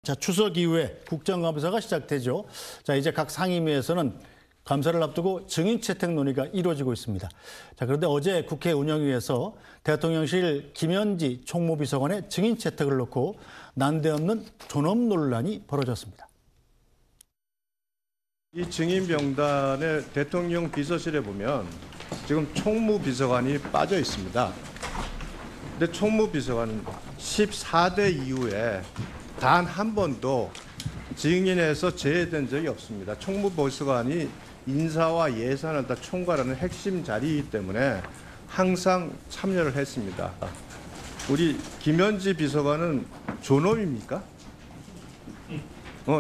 자, 추석 이후에 국정감사가 시작되죠. 자, 이제 각 상임위에서는 감사를 앞두고 증인 채택 논의가 이루어지고 있습니다. 자, 그런데 어제 국회 운영위에서 대통령실 김현지 총무비서관의 증인 채택을 놓고 난데없는 존엄 논란이 벌어졌습니다. 이 증인 명단에 대통령 비서실에 보면 지금 총무비서관이 빠져 있습니다. 근데 총무비서관은 14대 이후에 단 한 번도 증인에서 제외된 적이 없습니다. 총무비서관이 인사와 예산을 다 총괄하는 핵심 자리이기 때문에 항상 참여를 했습니다. 우리 김현지 비서관은 존엄입니까?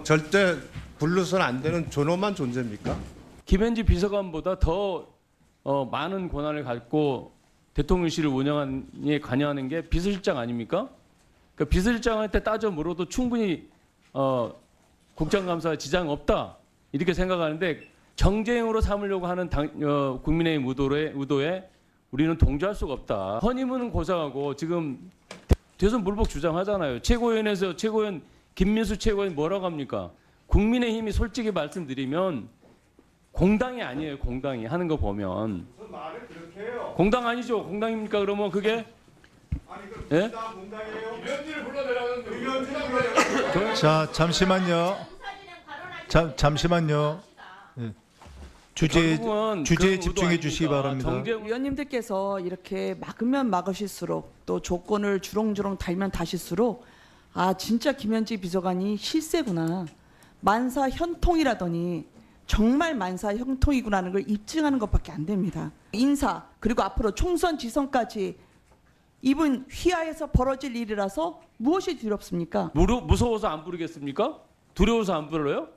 절대 불러서는 안 되는 존엄한 존재입니까? 김현지 비서관보다 더 많은 권한을 갖고 대통령실을 운영에 관여하는 게 비서실장 아닙니까? 그러니까 비서실장한테 따져 물어도 충분히 국정감사 지장 없다 이렇게 생각하는데 정쟁으로 삼으려고 하는 국민의힘 의도에 우리는 동조할 수가 없다. 허니문 고상하고 지금 대선 불복 주장하잖아요. 최고위원회에서 최고위원 김민수 최고위원 뭐라고 합니까? 국민의힘이 솔직히 말씀드리면 공당이 아니에요. 공당이 하는 거 보면. 무슨 말을 그렇게 해요? 공당 아니죠? 공당입니까? 그러면 그게? 아니 그 예? 공당이에요? 김현지를 불러내라는데. 자, 잠시만요. 잠시만요. 네. 주제에 집중해 주시기 바랍니다. 위원님들께서 이렇게 막으면 막으실수록 또 조건을 주렁주렁 달면 다실수록 아 진짜 김현지 비서관이 실세구나. 만사 현통이라더니 정말 만사 현통이구나는 걸 입증하는 것밖에 안 됩니다. 인사 그리고 앞으로 총선 지선까지 이분 휘하에서 벌어질 일이라서 무엇이 두렵습니까? 무서워서 안 부르겠습니까? 두려워서 안 불러요?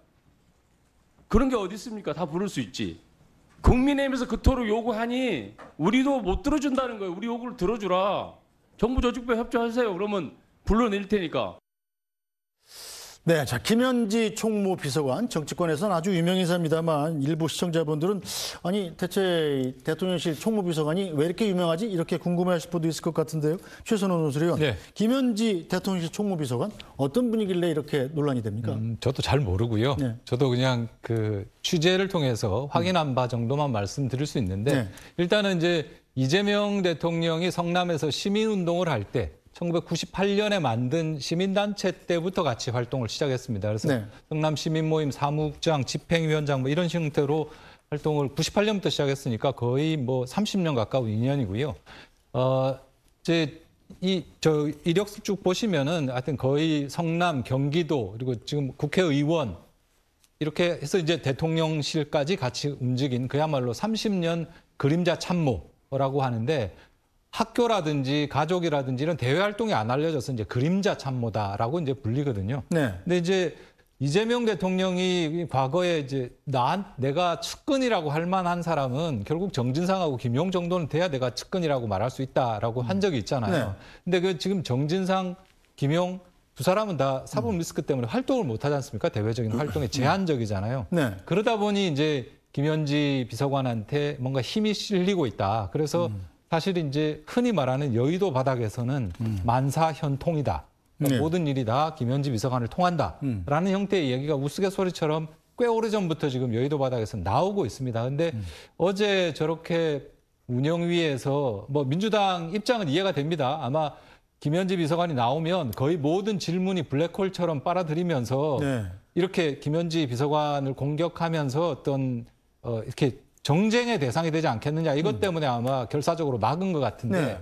그런 게 어디 있습니까? 다 부를 수 있지. 국민의힘에서 그토록 요구하니 우리도 못 들어준다는 거예요. 우리 요구를 들어주라. 정부 조직부에 협조하세요. 그러면 불러낼 테니까. 네, 자, 김현지 총무비서관 정치권에서는 아주 유명 인사입니다만 일부 시청자분들은 아니 대체 대통령실 총무비서관이 왜 이렇게 유명하지? 이렇게 궁금해하실 분도 있을 것 같은데요. 최선원 논술위원, 네. 김현지 대통령실 총무비서관 어떤 분이길래 이렇게 논란이 됩니까? 저도 잘 모르고요. 네. 저도 그냥 그 취재를 통해서 확인한 바 정도만 말씀드릴 수 있는데 네. 일단은 이제 이재명 대통령이 성남에서 시민운동을 할 때 1998년에 만든 시민단체 때부터 같이 활동을 시작했습니다. 그래서 네. 성남 시민모임 사무국장, 집행위원장 뭐 이런 형태로 활동을 98년부터 시작했으니까 거의 뭐 30년 가까운 인연이고요. 저 이력서 쭉 보시면은 하여튼 거의 성남, 경기도 그리고 지금 국회의원 이렇게 해서 이제 대통령실까지 같이 움직인 그야말로 30년 그림자 참모라고 하는데 학교라든지 가족이라든지 이런 대외 활동이 안 알려져서 이제 그림자 참모다라고 이제 불리거든요. 네. 근데 이제 이재명 대통령이 과거에 이제 내가 측근이라고 할 만한 사람은 결국 정진상하고 김용 정도는 돼야 내가 측근이라고 말할 수 있다라고 한 적이 있잖아요. 네. 근데 그 지금 정진상, 김용 두 사람은 다 사법 리스크 때문에 활동을 못 하지 않습니까? 대외적인 활동에 제한적이잖아요. 네. 그러다 보니 이제 김현지 비서관한테 뭔가 힘이 실리고 있다. 그래서 사실 이제 흔히 말하는 여의도 바닥에서는 만사현통이다. 그러니까 네. 모든 일이 다 김현지 비서관을 통한다라는 형태의 얘기가 우스갯소리처럼 꽤 오래전부터 지금 여의도 바닥에서 나오고 있습니다. 근데 어제 저렇게 운영위에서 뭐 민주당 입장은 이해가 됩니다. 아마 김현지 비서관이 나오면 거의 모든 질문이 블랙홀처럼 빨아들이면서 네. 이렇게 김현지 비서관을 공격하면서 어떤 이렇게 정쟁의 대상이 되지 않겠느냐. 이것 때문에 아마 결사적으로 막은 것 같은데 네.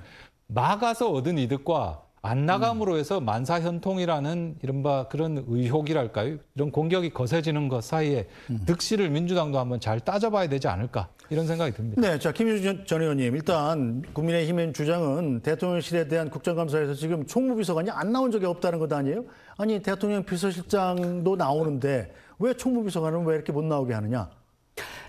막아서 얻은 이득과 안 나감으로 해서 만사현통이라는 이른바 그런 의혹이랄까요? 이런 공격이 거세지는 것 사이에 득실을 민주당도 한번 잘 따져봐야 되지 않을까 이런 생각이 듭니다. 네, 자, 김유준 전 의원님, 일단 국민의힘의 주장은 대통령실에 대한 국정감사에서 지금 총무비서관이 안 나온 적이 없다는 것 아니에요? 아니, 대통령 비서실장도 나오는데 왜 총무비서관은 왜 이렇게 못 나오게 하느냐?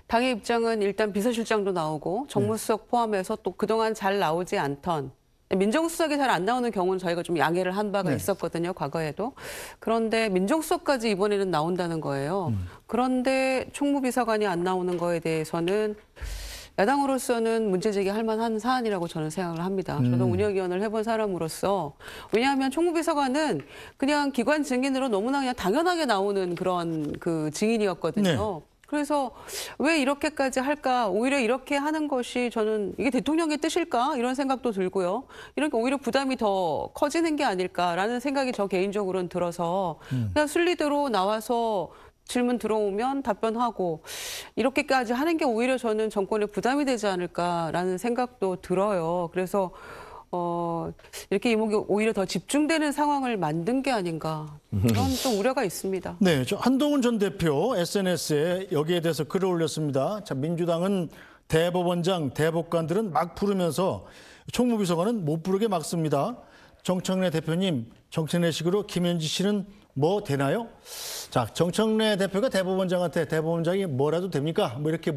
당의 입장은 일단 비서실장도 나오고 정무수석 포함해서 또 그동안 잘 나오지 않던 민정수석이 잘 안 나오는 경우는 저희가 좀 양해를 한 바가 있었거든요, 과거에도. 그런데 민정수석까지 이번에는 나온다는 거예요. 그런데 총무비서관이 안 나오는 거에 대해서는 야당으로서는 문제 제기할 만한 사안이라고 저는 생각을 합니다. 저도 운영위원을 해본 사람으로서 왜냐하면 총무비서관은 그냥 기관 증인으로 너무나 그냥 당연하게 나오는 그런 그 증인이었거든요. 그래서 왜 이렇게까지 할까? 오히려 이렇게 하는 것이 저는 이게 대통령의 뜻일까? 이런 생각도 들고요. 이렇게 오히려 부담이 더 커지는 게 아닐까라는 생각이 저 개인적으로는 들어서 그냥 순리대로 나와서 질문 들어오면 답변하고 이렇게까지 하는 게 오히려 저는 정권에 부담이 되지 않을까라는 생각도 들어요. 그래서 이렇게 이목이 오히려 더 집중되는 상황을 만든 게 아닌가 그런 좀 우려가 있습니다. 네, 저 한동훈 전 대표 SNS에 여기에 대해서 글을 올렸습니다. 자, 민주당은 대법원장, 대법관들은 막 부르면서 총무비서관은 못 부르게 막습니다. 정청래 대표님, 정청래식으로 김현지 씨는 뭐 되나요? 자, 정청래 대표가 대법원장한테 대법원장이 뭐라도 됩니까? 뭐 이렇게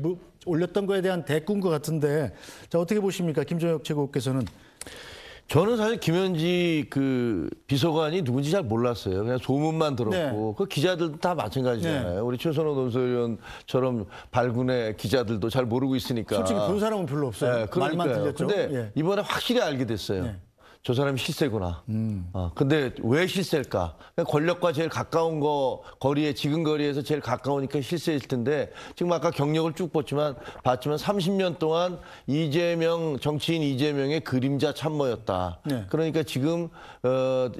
올렸던 거에 대한 대꾸인 것 같은데, 자, 어떻게 보십니까? 김종혁 최고께서는. 저는 사실 김현지 그 비서관이 누군지 잘 몰랐어요. 그냥 소문만 들었고, 네. 그 기자들도 다 마찬가지잖아요. 네. 우리 최선호 논설위원처럼 발군의 기자들도 잘 모르고 있으니까. 솔직히 본 사람은 별로 없어요. 네, 말만 그러니까요. 들렸죠. 근데 예. 이번에 확실히 알게 됐어요. 네. 저 사람이 실세구나. 근데 왜 실세일까? 권력과 제일 가까운 거리에, 지금 거리에서 제일 가까우니까 실세일 텐데, 지금 아까 경력을 쭉 봤지만 30년 동안 정치인 이재명의 그림자 참모였다. 네. 그러니까 지금,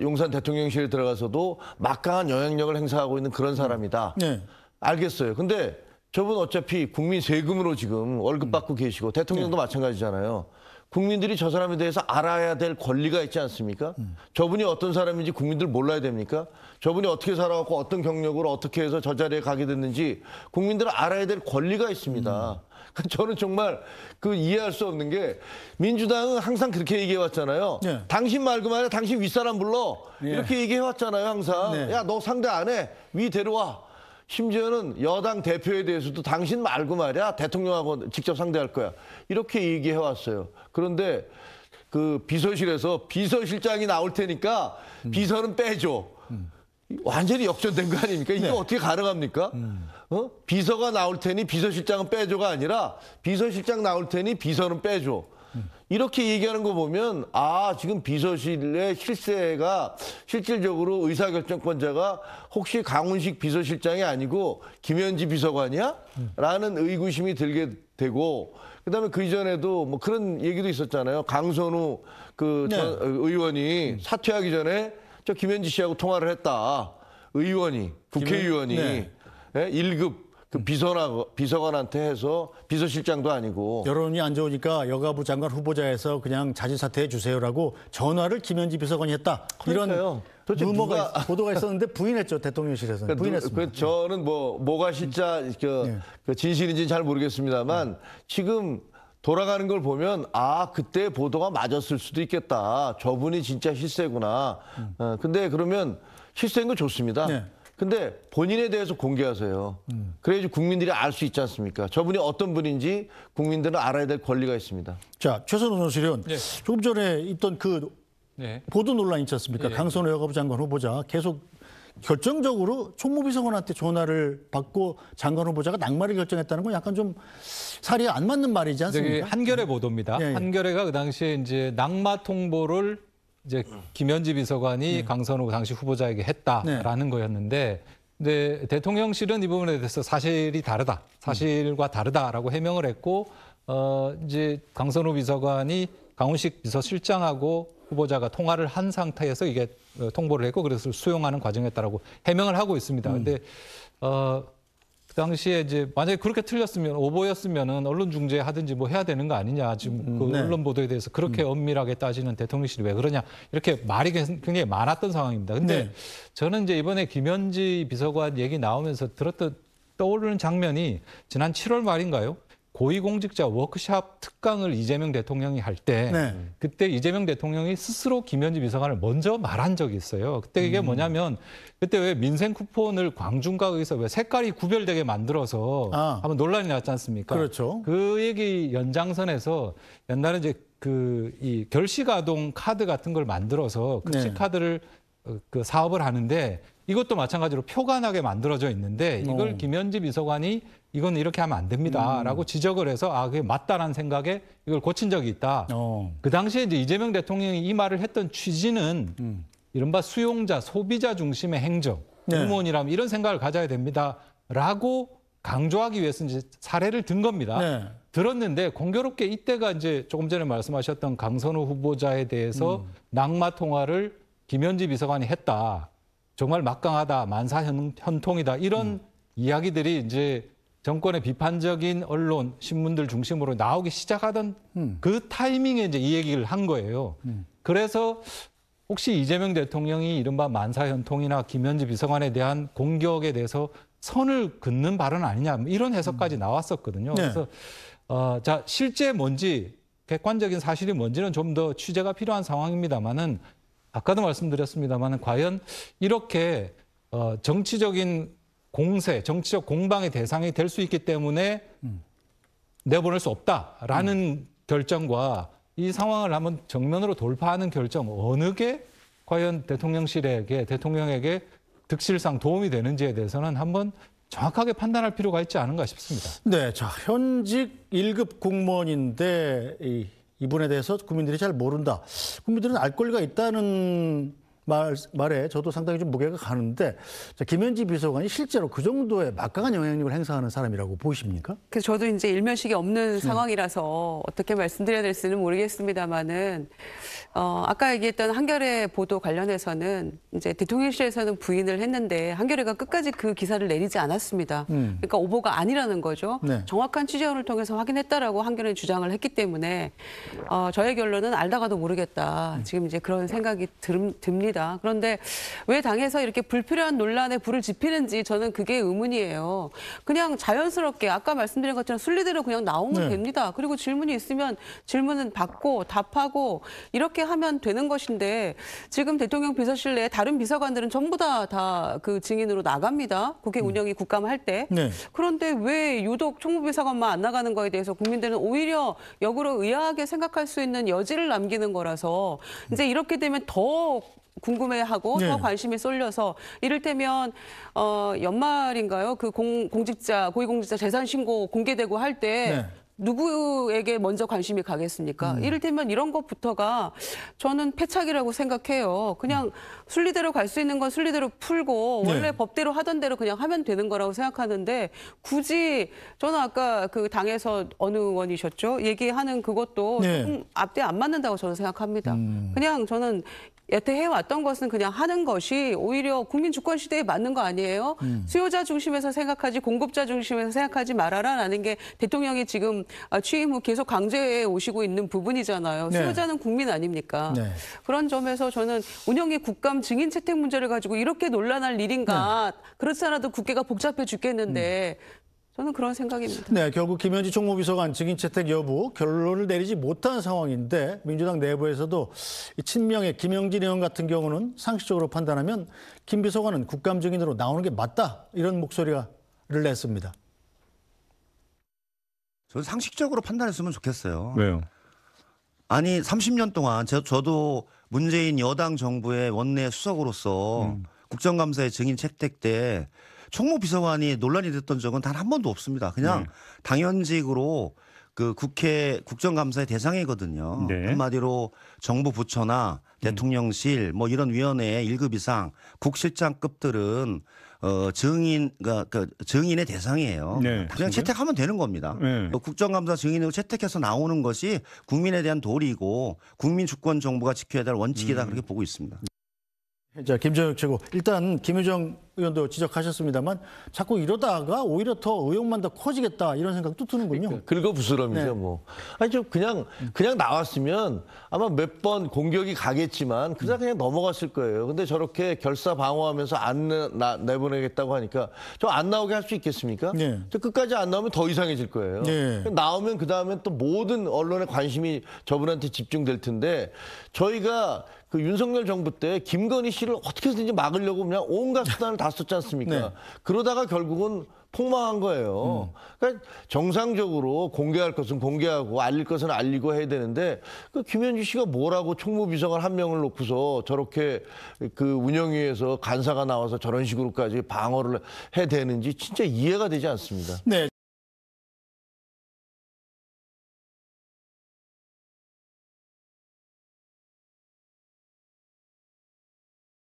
용산 대통령실에 들어가서도 막강한 영향력을 행사하고 있는 그런 사람이다. 네. 알겠어요. 근데 저분 어차피 국민 세금으로 지금 월급 받고 계시고, 대통령도 마찬가지잖아요. 국민들이 저 사람에 대해서 알아야 될 권리가 있지 않습니까? 저분이 어떤 사람인지 국민들 몰라야 됩니까? 저분이 어떻게 살아왔고 어떤 경력으로 어떻게 해서 저 자리에 가게 됐는지 국민들은 알아야 될 권리가 있습니다. 저는 정말 그 이해할 수 없는 게 민주당은 항상 그렇게 얘기해왔잖아요. 네. 당신 말고 말이야 당신 윗사람 불러. 네. 이렇게 얘기해왔잖아요 항상. 네. 야, 너 상대 안 해. 위 데려와. 심지어는 여당 대표에 대해서도 당신 말고 말이야 대통령하고 직접 상대할 거야. 이렇게 얘기해왔어요. 그런데 그 비서실에서 비서실장이 나올 테니까 비서는 빼줘. 완전히 역전된 거 아닙니까? 이게 어떻게 가능합니까? 비서가 나올 테니 비서실장은 빼줘가 아니라 비서실장 나올 테니 비서는 빼줘. 이렇게 얘기하는 거 보면 지금 비서실의 실세가 실질적으로 의사결정권자가 혹시 강훈식 비서실장이 아니고 김현지 비서관이야? 라는 의구심이 들게 되고 그다음에 그 이전에도 뭐 그런 얘기도 있었잖아요. 강선우 전 의원이 사퇴하기 전에 저 김현지 씨하고 통화를 했다. 의원이, 국회의원이 네. 1급 그 비서관한테 해서 비서실장도 아니고 여론이 안 좋으니까 여가부 장관 후보자에서 그냥 자진 사퇴해 주세요라고 전화를 김현지 비서관이 했다. 그러니까요. 이런 도대체 루머가 보도가 있었는데 부인했죠. 대통령실에서는. 부인했습니다. 저는 뭐가 진짜 그 진실인지는 잘 모르겠습니다만 지금 돌아가는 걸 보면 그때 보도가 맞았을 수도 있겠다. 저분이 진짜 실세구나. 근데 그러면 실세인 거 좋습니다. 네. 근데 본인에 대해서 공개하세요. 그래야지 국민들이 알 수 있지 않습니까? 저분이 어떤 분인지 국민들은 알아야 될 권리가 있습니다. 자, 최선호 논설위원. 네. 조금 전에 있던 그 네. 보도 논란 있지 않습니까? 네. 강선호 여가부 장관 후보자 계속 결정적으로 총무비서관한테 전화를 받고 장관 후보자가 낙마를 결정했다는 건 약간 좀 사리에 안 맞는 말이지 저기 않습니까? 한겨레 보도입니다. 예, 예. 한겨레가 그 당시에 이제 낙마 통보를 이제 김현지 비서관이 강선우 당시 후보자에게 했다라는 거였는데, 근데 대통령실은 이 부분에 대해서 사실이 다르다, 사실과 다르다라고 해명을 했고, 이제 강선우 비서관이 강훈식 비서실장하고 후보자가 통화를 한 상태에서 이게 통보를 했고, 그래서 수용하는 과정이었다라고 해명을 하고 있습니다. 근데 그 당시에 이제 만약에 그렇게 틀렸으면 오보였으면은 언론 중재하든지 뭐 해야 되는 거 아니냐. 지금 그 네. 언론 보도에 대해서 그렇게 엄밀하게 따지는 대통령실이 왜 그러냐. 이렇게 말이 굉장히 많았던 상황입니다. 근데 네. 저는 이제 이번에 김현지 비서관 얘기 나오면서 떠오르는 장면이 지난 7월 말인가요? 고위공직자 워크샵 특강을 이재명 대통령이 할 때 네. 그때 이재명 대통령이 스스로 김현지 비서관을 먼저 말한 적이 있어요. 그때 이게 뭐냐면 그때 왜 민생 쿠폰을 광중과 의해서 왜 색깔이 구별되게 만들어서 한번 논란이 났지 않습니까? 그렇죠. 그 얘기 연장선에서 옛날에 이제 이 결시가동 카드 같은 걸 만들어서 급식 네. 카드를 그 사업을 하는데 이것도 마찬가지로 표가 나게 만들어져 있는데 이걸 김현지 비서관이 이건 이렇게 하면 안 됩니다라고 지적을 해서 그게 맞다라는 생각에 이걸 고친 적이 있다. 그 당시에 이제 이재명 대통령이 이 말을 했던 취지는 이른바 수용자, 소비자 중심의 행정, 공무원이라면 이런 생각을 가져야 됩니다라고 강조하기 위해서 이제 사례를 든 겁니다. 네. 들었는데 공교롭게 이때가 이제 조금 전에 말씀하셨던 강선우 후보자에 대해서 낙마 통화를 김현지 비서관이 했다. 정말 막강하다, 만사 현통이다 이런 이야기들이 이제 정권의 비판적인 언론, 신문들 중심으로 나오기 시작하던 그 타이밍에 이제 이 얘기를 한 거예요. 그래서 혹시 이재명 대통령이 이른바 만사 현통이나 김현지 비서관에 대한 공격에 대해서 선을 긋는 발언 아니냐 이런 해석까지 나왔었거든요. 네. 그래서 자 실제 뭔지 객관적인 사실이 뭔지는 좀 더 취재가 필요한 상황입니다만은 아까도 말씀드렸습니다만은 과연 이렇게 정치적인 공세, 정치적 공방의 대상이 될 수 있기 때문에 내보낼 수 없다라는 결정과 이 상황을 한번 정면으로 돌파하는 결정 어느 게 과연 대통령에게 득실상 도움이 되는지에 대해서는 한번 정확하게 판단할 필요가 있지 않은가 싶습니다. 네, 자 현직 1급 공무원인데 이분에 대해서 국민들이 잘 모른다. 국민들은 알 권리가 있다는 말에 저도 상당히 좀 무게가 가는데 자, 김현지 비서관이 실제로 그 정도의 막강한 영향력을 행사하는 사람이라고 보이십니까? 그래서 저도 이제 일면식이 없는 상황이라서 어떻게 말씀드려야 될지는 모르겠습니다만은 아까 얘기했던 한겨레 보도 관련해서는 이제 대통령실에서는 부인을 했는데 한겨레가 끝까지 그 기사를 내리지 않았습니다. 그러니까 오보가 아니라는 거죠. 네. 정확한 취재원을 통해서 확인했다라고 한겨레는 주장을 했기 때문에 저의 결론은 알다가도 모르겠다. 지금 이제 그런 생각이 듭니다. 그런데 왜 당에서 이렇게 불필요한 논란에 불을 지피는지 저는 그게 의문이에요. 그냥 자연스럽게 아까 말씀드린 것처럼 순리대로 그냥 나오면 됩니다. 그리고 질문이 있으면 질문은 받고 답하고 이렇게 하면 되는 것인데 지금 대통령 비서실 내에 다른 비서관들은 전부 다 그 증인으로 나갑니다. 국회 운영이 국감할 때. 네. 그런데 왜 유독 총무비서관만 안 나가는 거에 대해서 국민들은 오히려 역으로 의아하게 생각할 수 있는 여지를 남기는 거라서 이제 이렇게 되면 더 궁금해하고 네. 더 관심이 쏠려서 이를테면 연말인가요? 그 고위공직자 재산 신고 공개되고 할 때 네. 누구에게 먼저 관심이 가겠습니까? 이를테면 이런 것부터가 저는 패착이라고 생각해요. 그냥 순리대로 갈 수 있는 건 순리대로 풀고 원래 법대로 하던 대로 그냥 하면 되는 거라고 생각하는데 굳이 저는 아까 그 당에서 어느 의원이셨죠? 얘기하는 그것도 조금 앞뒤 안 맞는다고 저는 생각합니다. 그냥 저는 여태 해왔던 것은 그냥 하는 것이 오히려 국민 주권 시대에 맞는 거 아니에요? 수요자 중심에서 생각하지 공급자 중심에서 생각하지 말아라라는 게 대통령이 지금 취임 후 계속 강조해 오시고 있는 부분이잖아요. 네. 수요자는 국민 아닙니까? 네. 그런 점에서 저는 운영위 국감 증인 채택 문제를 가지고 이렇게 논란할 일인가? 그렇지 않아도 국회가 복잡해 죽겠는데 저는 그런 생각입니다. 네, 결국 김현지 총무비서관 증인 채택 여부 결론을 내리지 못한 상황인데 민주당 내부에서도 이 친명의 김영진 의원 같은 경우는 상식적으로 판단하면 김 비서관은 국감 증인으로 나오는 게 맞다 이런 목소리를 냈습니다. 저는 상식적으로 판단했으면 좋겠어요. 왜요? 아니 30년 동안 저도 문재인 여당 정부의 원내 수석으로서 국정감사의 증인 채택 때 총무비서관이 논란이 됐던 적은 단 한 번도 없습니다. 그냥 당연직으로 그 국회 국정감사의 대상이거든요. 네. 한마디로 정부 부처나 대통령실 뭐 이런 위원회의 1급 이상 국실장급들은 증인의 대상이에요. 네. 그냥 채택하면 되는 겁니다. 네. 국정감사 증인으로 채택해서 나오는 것이 국민에 대한 도리이고 국민 주권 정부가 지켜야 될 원칙이다 그렇게 보고 있습니다. 자, 김정혁 최고. 일단 김유정 의원도 지적하셨습니다만 자꾸 이러다가 오히려 더 의혹만 더 커지겠다 이런 생각도 드는군요. 긁어부스럼이죠, 네. 뭐. 아니, 좀 그냥 나왔으면 아마 몇 번 공격이 가겠지만 그냥 넘어갔을 거예요. 근데 저렇게 결사 방어하면서 안 내보내겠다고 하니까 저 안 나오게 할 수 있겠습니까? 네. 저 끝까지 안 나오면 더 이상해질 거예요. 네. 나오면 그다음에 또 모든 언론의 관심이 저분한테 집중될 텐데 저희가 그 윤석열 정부 때 김건희 씨를 어떻게 해서든지 막으려고 그냥 온갖 수단을 다 썼지 않습니까? 네. 그러다가 결국은 폭망한 거예요. 그러니까 정상적으로 공개할 것은 공개하고 알릴 것은 알리고 해야 되는데 그 김현지 씨가 뭐라고 총무비서관 한 명을 놓고서 저렇게 그 운영위에서 간사가 나와서 저런 식으로까지 방어를 해야 되는지 진짜 이해가 되지 않습니다. 네.